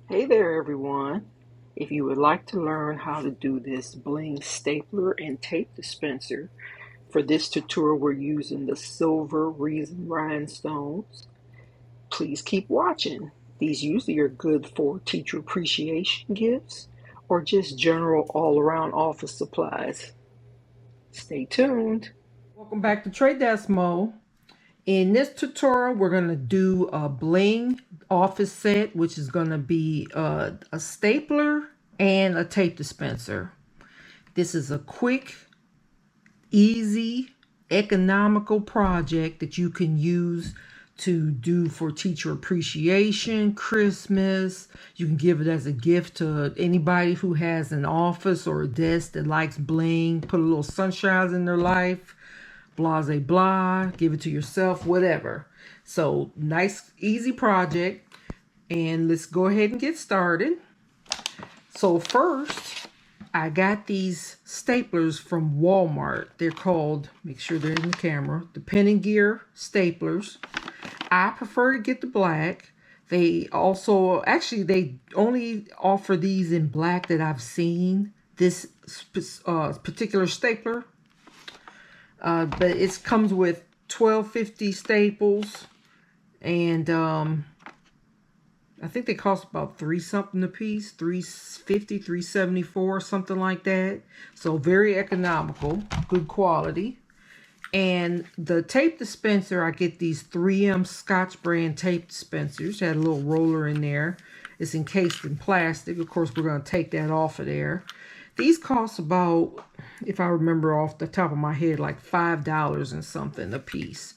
Hey there everyone. If you would like to learn how to do this Bling stapler and tape dispenser, for this tutorial we're using the silver resin rhinestones. Please keep watching. These usually are good for teacher appreciation gifts or just general all-around office supplies. Stay tuned. Welcome back to Trade Desmo. In this tutorial, we're going to do a Bling office set, which is going to be a stapler and a tape dispenser. This is a quick, easy, economical project that you can use to do for teacher appreciation, Christmas. You can give it as a gift to anybody who has an office or a desk that likes bling, put a little sunshine in their life, blah, blah, blah, give it to yourself, whatever. So nice, easy project. And let's go ahead and get started. So first, I got these staplers from Walmart. They're called, make sure they're in the camera, the Pen and Gear staplers. I prefer to get the black. They also, actually, they only offer these in black that I've seen. This particular stapler. But it comes with 1250 staples. And I think they cost about $3 something a piece, $3.50, $3.74, something like that. So very economical, good quality. And the tape dispenser, I get these 3M Scotch brand tape dispensers. Had a little roller in there. It's encased in plastic. Of course, we're going to take that off of there. These cost about, if I remember off the top of my head, like $5 and something a piece.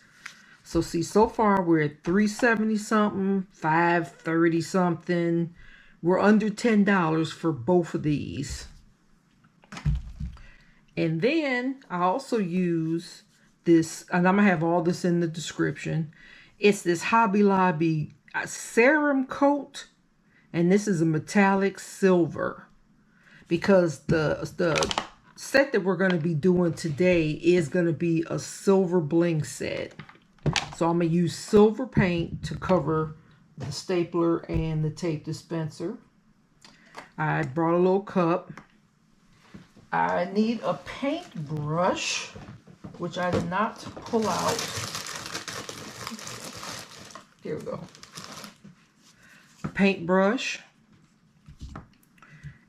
So see, so far we're at $3.70 something, $5.30 something. We're under $10 for both of these. And then I also use this, and I'm gonna have all this in the description. It's this Hobby Lobby serum coat, and this is a metallic silver, because the set that we're going to be doing today is going to be a silver bling set. So I'm going to use silver paint to cover the stapler and the tape dispenser. I brought a little cup. I need a paintbrush, which I did not pull out. Here we go. A paintbrush.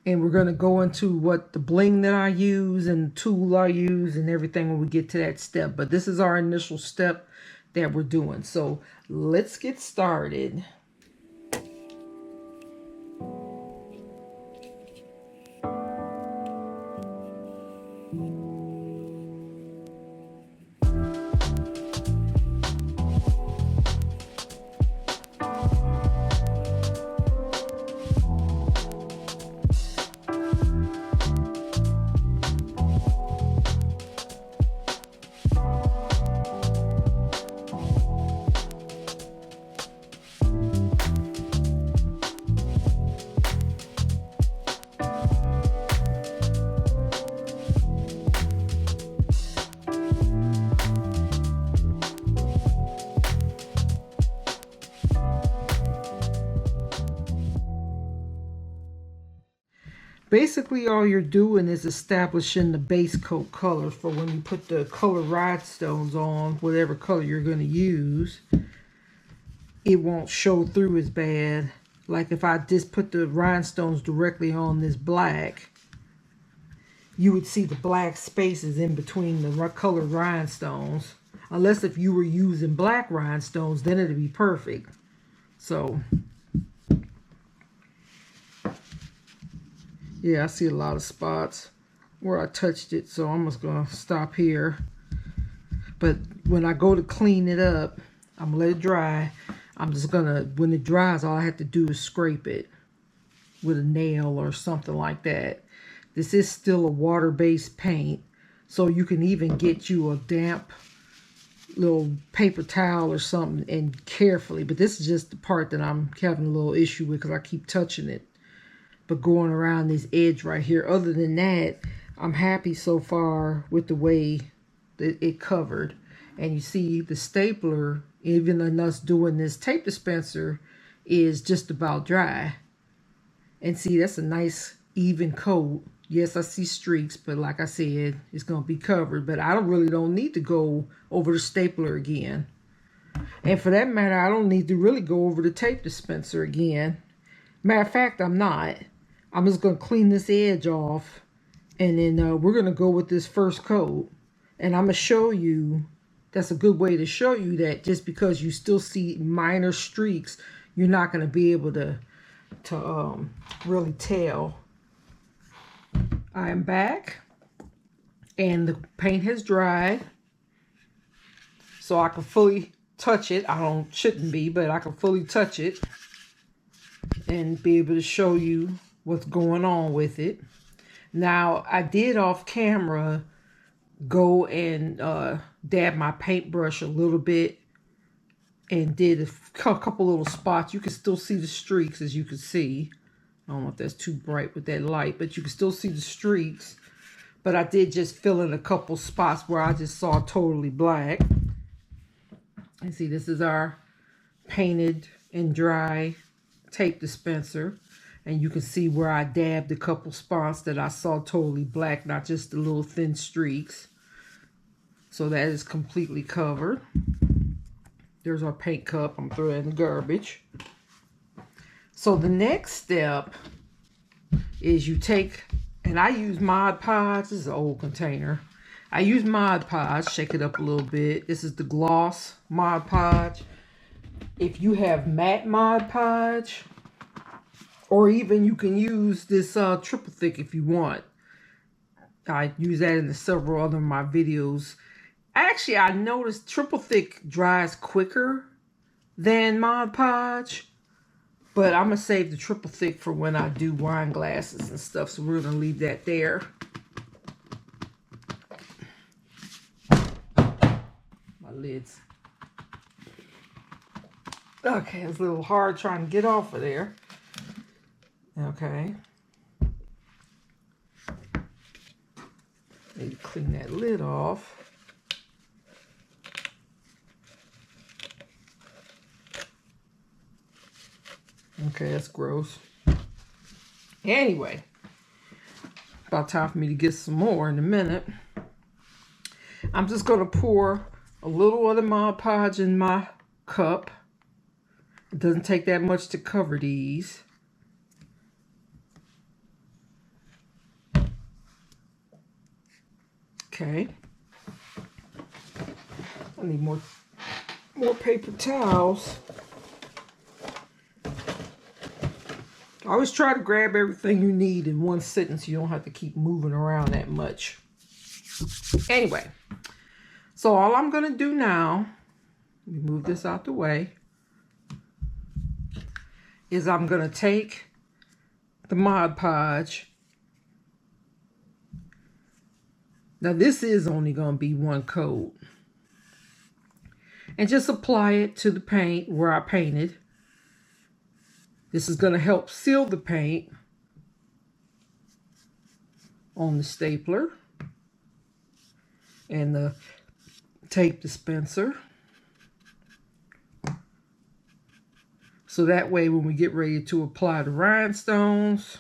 And we're going to go into what the bling that I use and the tool I use and everything when we get to that step. But this is our initial step that we're doing. So let's get started. Basically, all you're doing is establishing the base coat color for when you put the color rhinestones on, whatever color you're going to use. It won't show through as bad. Like if I just put the rhinestones directly on this black, you would see the black spaces in between the colored rhinestones. Unless if you were using black rhinestones, then it'd be perfect. So yeah, I see a lot of spots where I touched it, so I'm just gonna stop here. But when I go to clean it up, I'm gonna let it dry. I'm just gonna, when it dries, all I have to do is scrape it with a nail or something like that. This is still a water-based paint, so you can even get you a damp little paper towel or something and carefully, but this is just the part that I'm having a little issue with because I keep touching it. But going around this edge right here, other than that, I'm happy so far with the way that it covered. And you see the stapler, even in us doing this tape dispenser, is just about dry. And see, that's a nice even coat. Yes, I see streaks, but like I said, it's going to be covered. But I don't need to go over the stapler again. And for that matter, I don't need to really go over the tape dispenser again. Matter of fact, I'm not. I'm just going to clean this edge off. And then we're going to go with this first coat. And I'm going to show you, that's a good way to show you that just because you still see minor streaks, you're not going to be able to really tell. I am back. And the paint has dried. So I can fully touch it. Shouldn't be, but I can fully touch it. And be able to show you what's going on with it. Now, I did off camera go and dab my paintbrush a little bit and did a couple little spots. You can still see the streaks, as you can see. I don't know if that's too bright with that light, but you can still see the streaks. But I did just fill in a couple spots where I just saw totally black. And see, this is our painted and dry tape dispenser. And you can see where I dabbed a couple spots that I saw totally black, not just the little thin streaks. So that is completely covered. There's our paint cup. I'm throwing it in the garbage. So the next step is you take, and I use Mod Podge. This is an old container. I use Mod Podge. Shake it up a little bit. This is the gloss Mod Podge. If you have matte Mod Podge, or even you can use this triple thick if you want. I use that in several other of my videos. Actually, I noticed triple thick dries quicker than Mod Podge. But I'm going to save the triple thick for when I do wine glasses and stuff. So we're going to leave that there. My lids. Okay, it's a little hard trying to get off of there. Okay. Need to clean that lid off. Okay, that's gross. Anyway, about time for me to get some more in a minute. I'm just going to pour a little of the Mod Podge in my cup. It doesn't take that much to cover these. Okay. I need more paper towels. I always try to grab everything you need in one sitting so you don't have to keep moving around that much. Anyway, so all I'm going to do now, let me move this out the way, is I'm going to take the Mod Podge. Now this is only going to be one coat. And just apply it to the paint where I painted. This is going to help seal the paint on the stapler and the tape dispenser. So that way when we get ready to apply the rhinestones,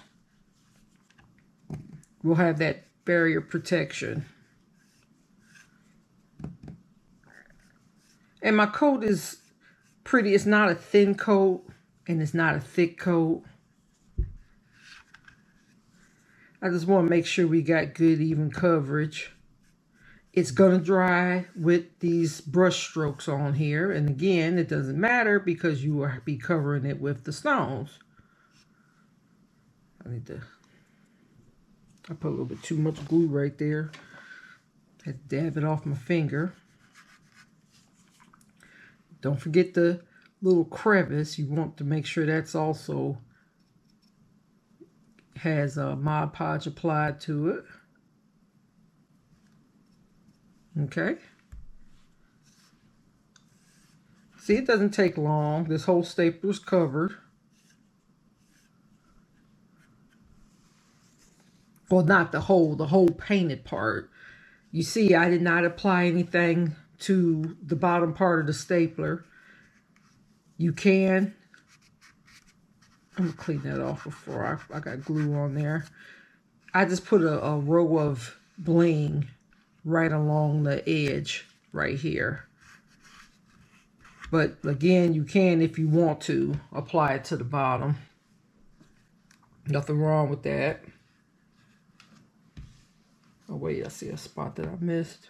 we'll have that barrier protection. And my coat is pretty. It's not a thin coat and it's not a thick coat. I just want to make sure we got good even coverage. It's going to dry with these brush strokes on here. And again, it doesn't matter because you will be covering it with the stones. I put a little bit too much glue right there. Had to dab it off my finger. Don't forget the little crevice. You want to make sure that's also has a Mod Podge applied to it. Okay. See, it doesn't take long. This whole stapler is covered. Well, not the whole painted part. You see, I did not apply anything to the bottom part of the stapler. You can I'm gonna clean that off before I got glue on there. I just put a row of bling right along the edge right here. But again, you can, if you want to, apply it to the bottom. Nothing wrong with that. Oh wait, I see a spot that I missed.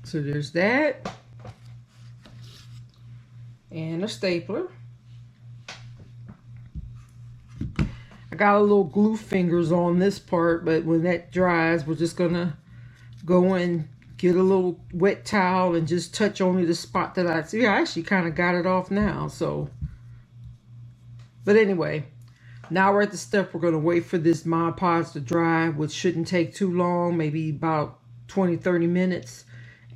So there's that. And a stapler. I got a little glue fingers on this part, but when that dries, we're just gonna go and get a little wet towel and just touch only the spot that I see. I actually kind of got it off now, so. But anyway, now we're at the step we're gonna wait for this Mod Podge to dry, which shouldn't take too long, maybe about 20-30 minutes.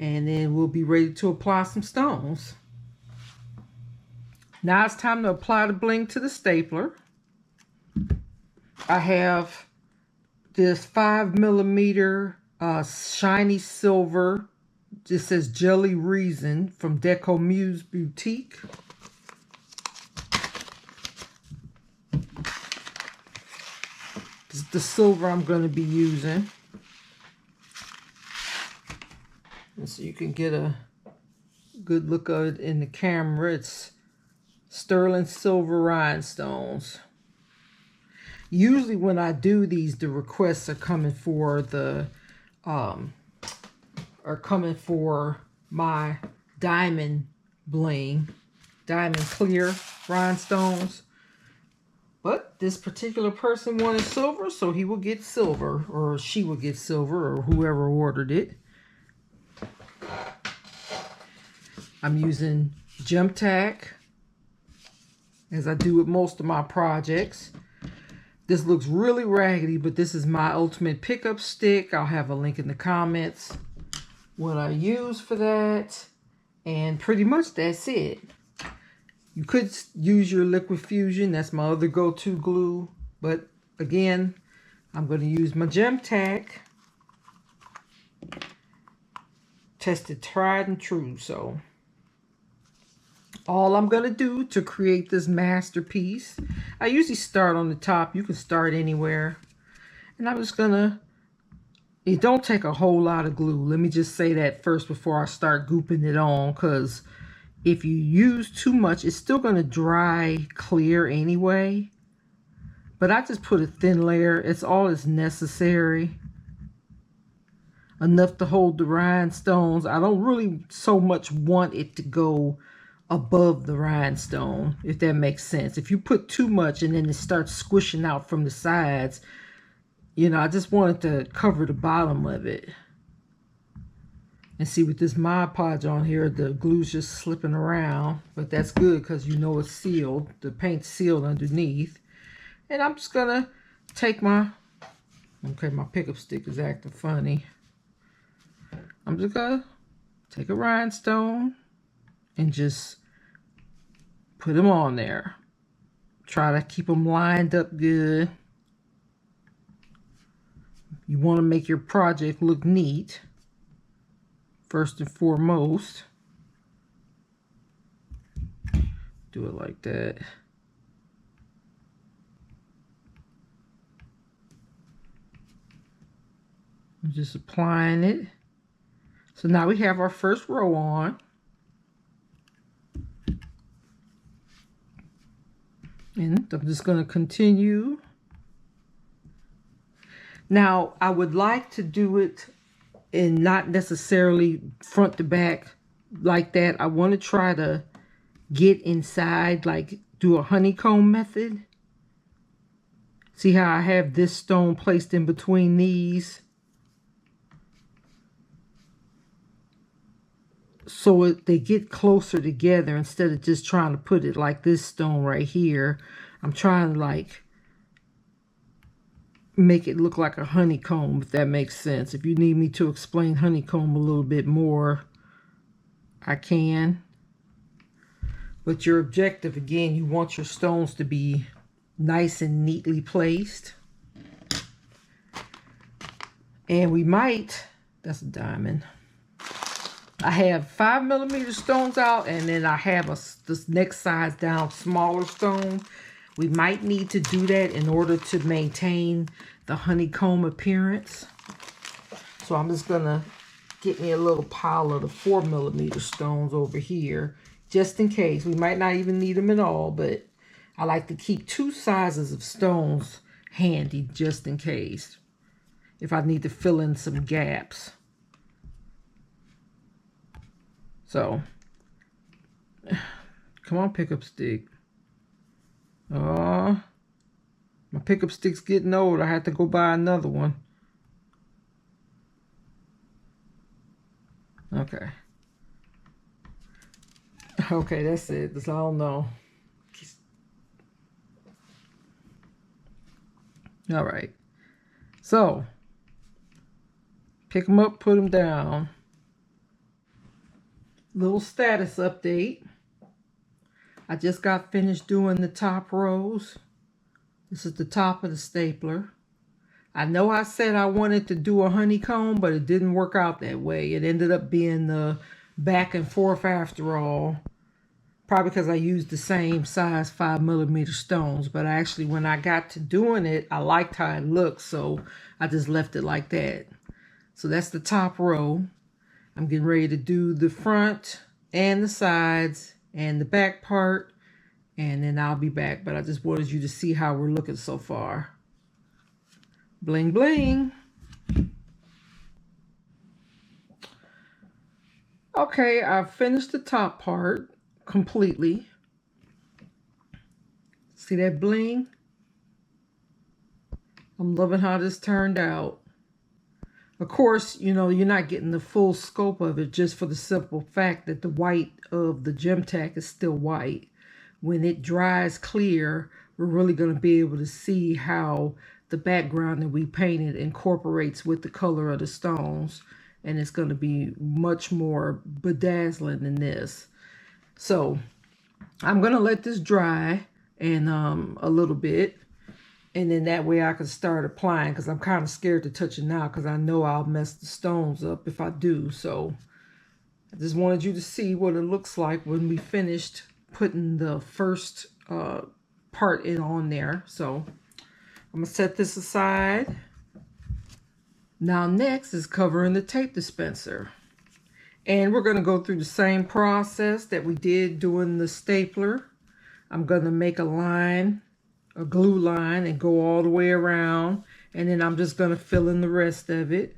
And then we'll be ready to apply some stones. Now it's time to apply the bling to the stapler. I have this 5mm shiny silver. This says Jelly Reason from Decomuse Boutique. This is the silver I'm going to be using. And so you can get a good look of it in the camera. It's sterling silver rhinestones. Usually when I do these, the requests are coming for the my diamond bling, diamond clear rhinestones. But this particular person wanted silver, so he will get silver, or she will get silver, or whoever ordered it. I'm using gem tack, as I do with most of my projects. This looks really raggedy, but this is my ultimate pickup stick. I'll have a link in the comments what I use for that. And pretty much that's it. You could use your liquid fusion. That's my other go-to glue. But again, I'm going to use my gem tack. Tested, tried, and true. So all I'm going to do to create this masterpiece, I usually start on the top. You can start anywhere. And I'm just going to, it don't take a whole lot of glue. Let me just say that first before I start gooping it on, because if you use too much, it's still going to dry clear anyway. But I just put a thin layer. It's all that's necessary. Enough to hold the rhinestones. I don't really so much want it to go above the rhinestone, if that makes sense. If you put too much and then it starts squishing out from the sides, you know, I just wanted to cover the bottom of it. And see, with this Mod Podge on here, the glue's just slipping around, but that's good because you know it's sealed. The paint's sealed underneath. And I'm just gonna take my, okay, my pickup stick is acting funny. I'm just gonna take a rhinestone and just put them on there. Try to keep them lined up good. You want to make your project look neat, first and foremost. Do it like that. I'm just applying it. So now we have our first row on. And I'm just going to continue. Now, I would like to do it and not necessarily front to back like that. I want to try to get inside, like do a honeycomb method. See how I have this stone placed in between these? So they get closer together instead of just trying to put it like this stone right here. I'm trying to like make it look like a honeycomb, if that makes sense. If you need me to explain honeycomb a little bit more, I can. But your objective, again, you want your stones to be nice and neatly placed. And we might, that's a diamond. I have 5mm stones out, and then I have this next size down smaller stone. We might need to do that in order to maintain the honeycomb appearance. So I'm just gonna get me a little pile of the 4mm stones over here, just in case. We might not even need them at all, but I like to keep 2 sizes of stones handy just in case, if I need to fill in some gaps. So, come on, pickup stick. Oh, my pickup stick's getting old. I had to go buy another one. Okay. Okay, that's it. That's all I know. All right. So, pick them up, put them down. Little status update. I just got finished doing the top rows. This is the top of the stapler. I know I said I wanted to do a honeycomb, but it didn't work out that way. It ended up being the back and forth after all. Probably because I used the same size 5mm stones. But actually, when I got to doing it, I liked how it looked. So I just left it like that. So that's the top row. I'm getting ready to do the front and the sides and the back part. And then I'll be back. But I just wanted you to see how we're looking so far. Bling, bling. Okay, I've finished the top part completely. See that bling? I'm loving how this turned out. Of course, you know, you're not getting the full scope of it just for the simple fact that the white of the gem tack is still white. When it dries clear, we're really going to be able to see how the background that we painted incorporates with the color of the stones. And it's going to be much more bedazzling than this. So I'm going to let this dry and a little bit. And then that way I can start applying, because I'm kind of scared to touch it now because I know I'll mess the stones up if I do. So I just wanted you to see what it looks like when we finished putting the first part in on there. So I'm going to set this aside. Now next is covering the tape dispenser. And we're going to go through the same process that we did doing the stapler. I'm going to make a line, a glue line, and go all the way around. And then I'm just going to fill in the rest of it.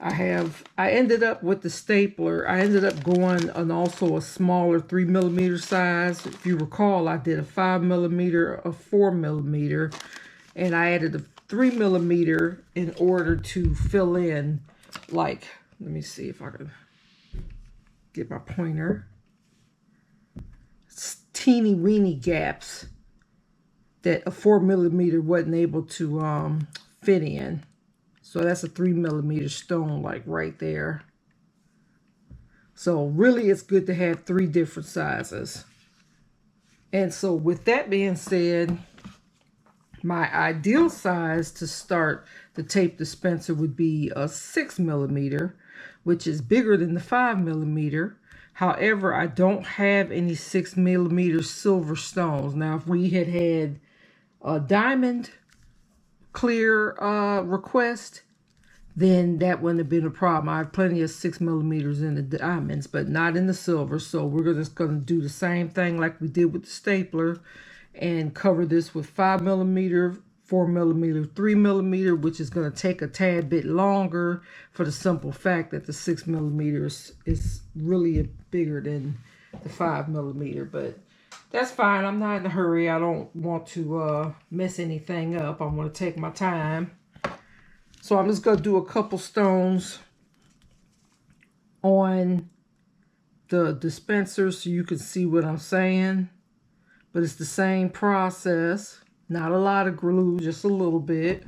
I ended up with the stapler. I ended up going on also a smaller 3mm size. If you recall, I did a 5mm, a 4mm, and I added a 3mm in order to fill in, like, let me see if I can get my pointer. Teeny weeny gaps that a 4mm wasn't able to fit in. So that's a 3mm stone, like right there. So really it's good to have 3 different sizes. And so with that being said, my ideal size to start the tape dispenser would be a 6mm, which is bigger than the 5mm. However, I don't have any 6mm silver stones. Now, if we had had a diamond clear request, then that wouldn't have been a problem. I have plenty of 6mm in the diamonds, but not in the silver. So we're just going to do the same thing like we did with the stapler and cover this with 5mm, 4mm, 3mm, which is going to take a tad bit longer for the simple fact that the 6mm is really bigger than the 5mm. But that's fine. I'm not in a hurry. I don't want to mess anything up. I want to take my time. So I'm just going to do a couple stones on the dispenser so you can see what I'm saying. But it's the same process. Not a lot of glue, just a little bit.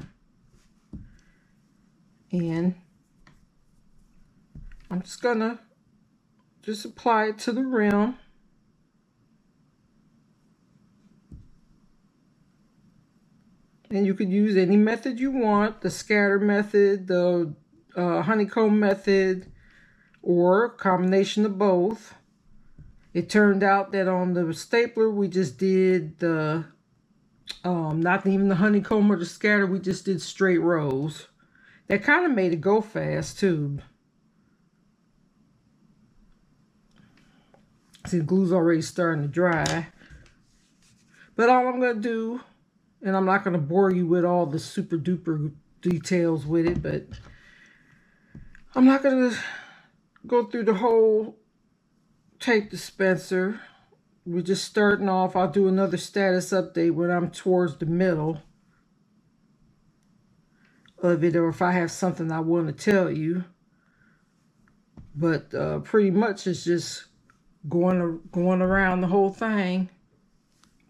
And I'm just gonna apply it to the rim. And you could use any method you want, the scatter method, the honeycomb method, or a combination of both. It turned out that on the stapler, we just did the, not even the honeycomb or the scatter, we just did straight rows. That kind of made it go fast too. See, the glue's already starting to dry. But all I'm going to do, and I'm not going to bore you with all the super duper details with it, but I'm not going to go through the whole tape dispenser. We're just starting off. I'll do another status update when I'm towards the middle of it, or if I have something I want to tell you. But pretty much it's just going around the whole thing,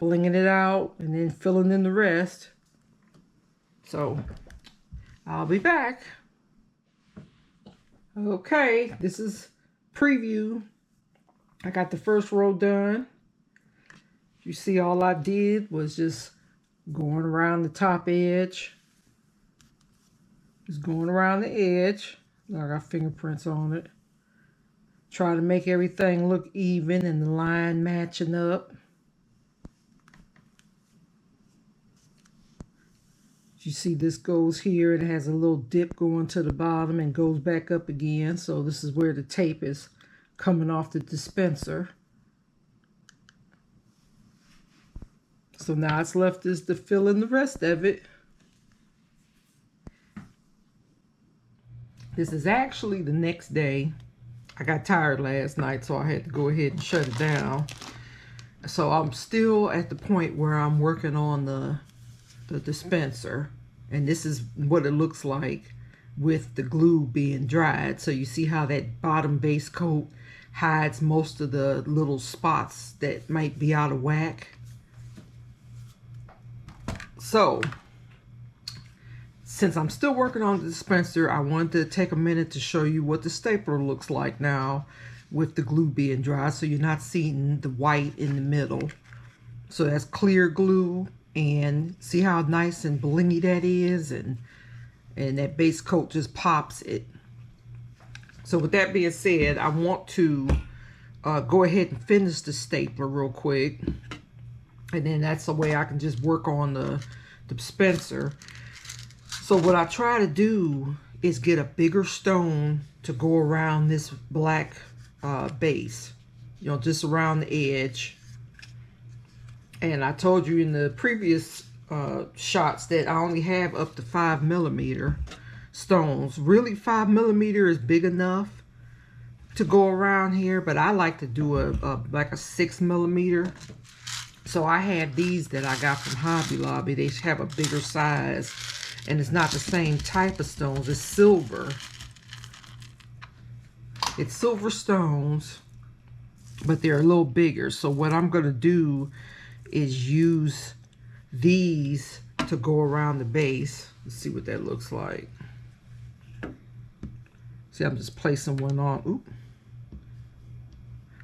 blinging it out, and then filling in the rest. So I'll be back. Okay, this is preview. I got the first row done. You see, all I did was just going around the top edge. Just going around the edge. I got fingerprints on it. Try to make everything look even and the line matching up. You see, this goes here and it has a little dip going to the bottom and goes back up again. So this is where the tape is coming off the dispenser. So now it's left is to fill in the rest of it. This is actually the next day. I got tired last night, so I had to go ahead and shut it down. So I'm still at the point where I'm working on the dispenser. And this is what it looks like with the glue being dried. So you see how that bottom base coat hides most of the little spots that might be out of whack. So since I'm still working on the dispenser, I wanted to take a minute to show you what the stapler looks like now with the glue being dry, so you're not seeing the white in the middle. So that's clear glue, and see how nice and blingy that is, and that base coat just pops it. So with that being said, I want to go ahead and finish the stapler real quick, and then that's the way I can just work on the dispenser. So what I try to do is get a bigger stone to go around this black base, you know, just around the edge. And I told you in the previous shots that I only have up to 5mm stones. Really, 5mm is big enough to go around here, but I like to do like a 6mm. So I have these that I got from Hobby Lobby. They have a bigger size, and it's not the same type of stones. It's silver. It's silver stones, but they're a little bigger. So what I'm going to do is use these to go around the base. Let's see what that looks like. See, I'm just placing one on. Oop.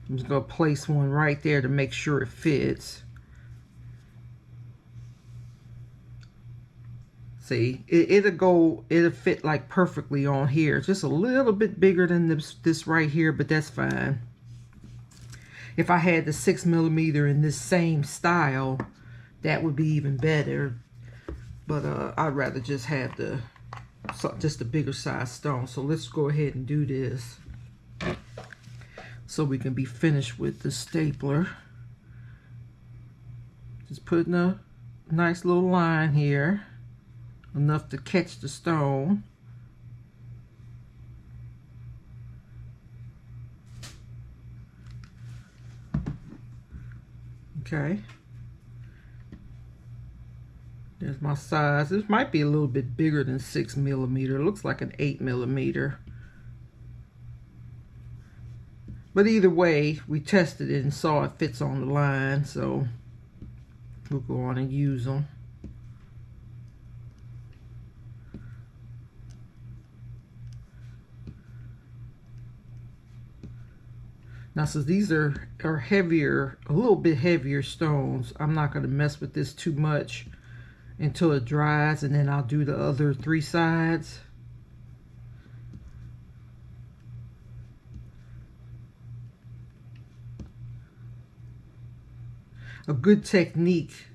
I'm just going to place one right there to make sure it fits. See, it'll fit like perfectly on here. Just a little bit bigger than this right here, but that's fine. If I had the 6mm in this same style, that would be even better. But I'd rather just have just a bigger size stone. So let's go ahead and do this, so we can be finished with the stapler. Just putting a nice little line here, enough to catch the stone. Okay. There's my size. This might be a little bit bigger than 6mm. It looks like an 8mm. But either way, we tested it and saw it fits on the line, so we'll go on and use them. Now, since these are heavier, a little bit heavier stones, I'm not going to mess with this too much until it dries, and then I'll do the other 3 sides. A good technique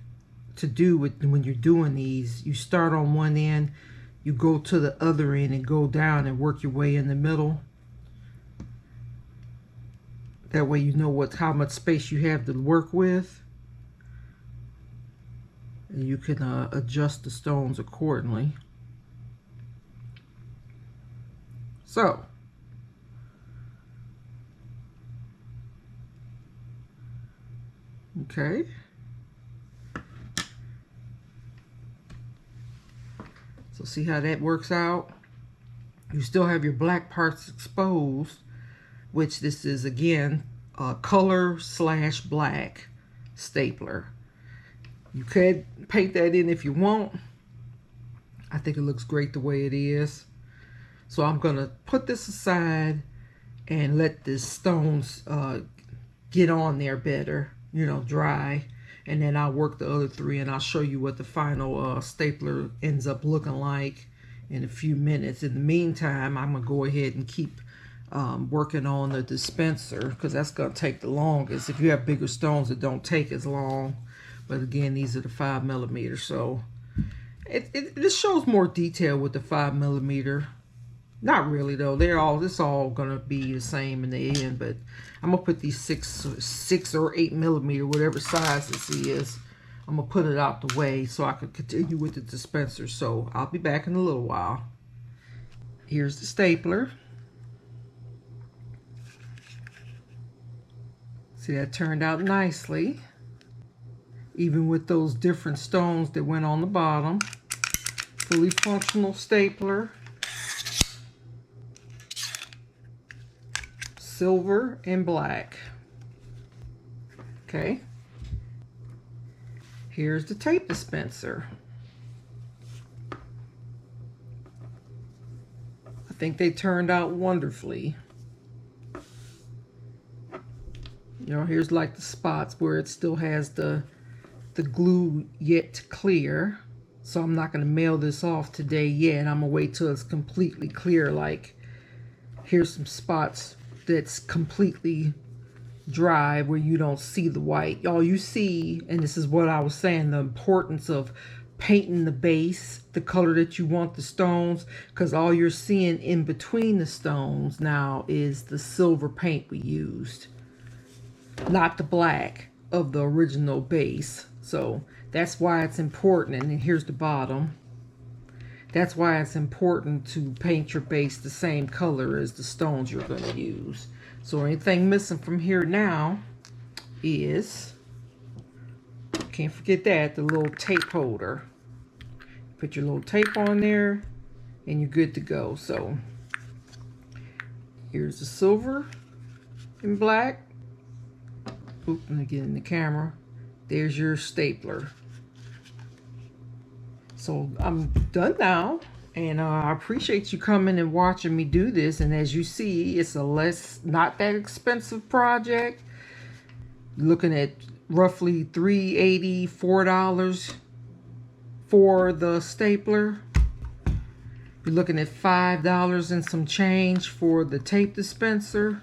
to do when you're doing these, you start on one end, you go to the other end and go down and work your way in the middle. That way you know how much space you have to work with. And you can adjust the stones accordingly. So, okay. So see how that works out? You still have your black parts exposed, which this is again a color/black stapler. You could paint that in if you want. I think it looks great the way it is. So I'm gonna put this aside and let the stones get on there better, you know, dry. And then I'll work the other 3 and I'll show you what the final stapler ends up looking like in a few minutes. In the meantime, I'm gonna go ahead and keep working on the dispenser, because that's gonna take the longest. If you have bigger stones, it don't take as long. But again, these are the 5mm, so this shows more detail with the 5mm. Not really though. It's all gonna be the same in the end. But I'm gonna put these 6 or 8mm, whatever size this is. I'm gonna put it out the way so I can continue with the dispenser. So I'll be back in a little while. Here's the stapler. See, that turned out nicely, even with those different stones that went on the bottom. Fully functional stapler. Silver and black. Okay. Here's the tape dispenser. I think they turned out wonderfully. You know, here's like the spots where it still has the glue yet to clear. So I'm not going to mail this off today yet. I'm going to wait till it's completely clear. Like, here's some spots that's completely dry where you don't see the white. All you see, and this is what I was saying, the importance of painting the base the color that you want the stones, because all you're seeing in between the stones now is the silver paint we used, not the black of the original base. So that's why it's important. And then here's the bottom. That's why it's important to paint your base the same color as the stones you're going to use. So anything missing from here now is, can't forget that, the little tape holder. Put your little tape on there and you're good to go. So here's the silver and black. Oop, let me get in the camera. There's your stapler. So I'm done now, and I appreciate you coming and watching me do this. And as you see, it's not that expensive project. Looking at roughly $3.80, $4 for the stapler. You're looking at $5 and some change for the tape dispenser.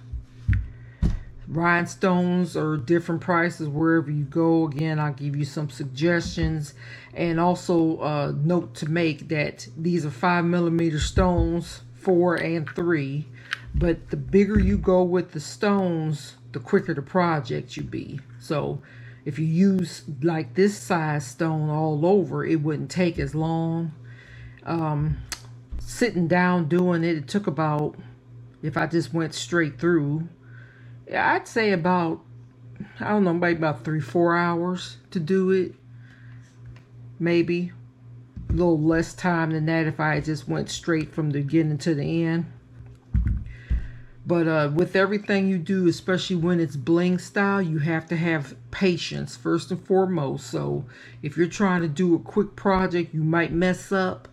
Rhinestones are different prices wherever you go. Again, I'll give you some suggestions. And also note to make that these are 5mm stones, 4 and 3. But the bigger you go with the stones, the quicker the project you be. So if you use like this size stone all over, it wouldn't take as long. Sitting down doing it, it took about, if I just went straight through, I'd say about, I don't know, maybe about 3-4 hours to do it. Maybe a little less time than that if I just went straight from the beginning to the end. But with everything you do, especially when it's bling style, you have to have patience first and foremost. So if you're trying to do a quick project, you might mess up,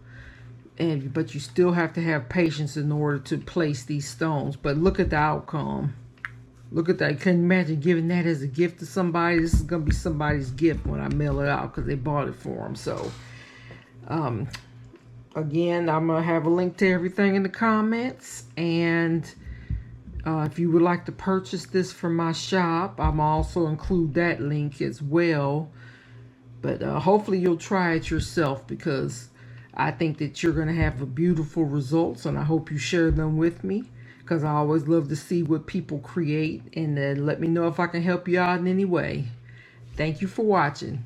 but you still have to have patience in order to place these stones. But look at the outcome. Look at that. I couldn't imagine giving that as a gift to somebody. This is going to be somebody's gift when I mail it out because they bought it for them. So, again, I'm going to have a link to everything in the comments. And if you would like to purchase this from my shop, I'm also include that link as well. But hopefully you'll try it yourself, because I think that you're going to have beautiful results, and I hope you share them with me, because I always love to see what people create, and let me know if I can help you out in any way. Thank you for watching.